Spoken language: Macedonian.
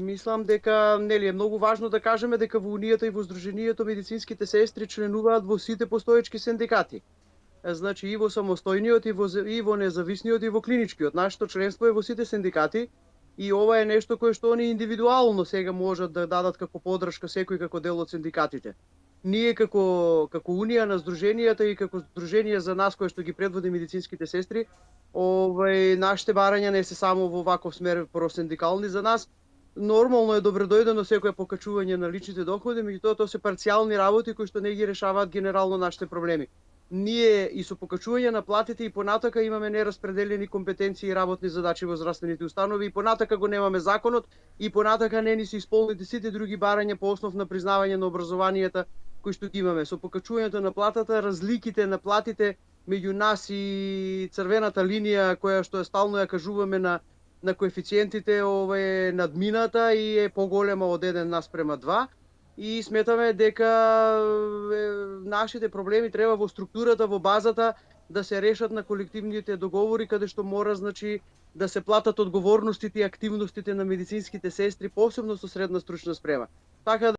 Мислам дека нели е многу важно да кажеме дека во Унијата и во Сдруженијето медицинските сестри членуваат во сите постоечки синдикати. Значи и во самостојниот и во независниот и во клиничкиот. Нашето членство е во сите синдикати и ова е нешто кое што они индивидуално сега можат да дадат како поддршка секој како дел од синдикатите. Ние како Унија на Сдруженијата и како Сдружение за нас кое што ги предводи медицинските сестри, нашите барања не се само во ваков смер просиндикални за нас. Нормално е добредојдено секое покачување на личните доходи, меѓутоа тоа се парцијални работи кои што не ги решаваат генерално нашите проблеми. Ние и со покачување на платите и понатака имаме нераспределени компетенции и работни задачи во здравствените установи и понатака го немаме законот и понатака не ни се исполнети сите други барања по основ на признавање на образованието кои што ги имаме. Со покачувањето на платата, разликите на платите меѓу нас и црвената линија која што стално ја кажуваме на коефициентите е надмината и е поголема од 1 наспрема 2 и сметаме дека нашите проблеми треба во структурата, во базата да се решат на колективните договори каде што мора значи да се платат одговорностите и активностите на медицинските сестри, посебно со средна стручна спрема. Така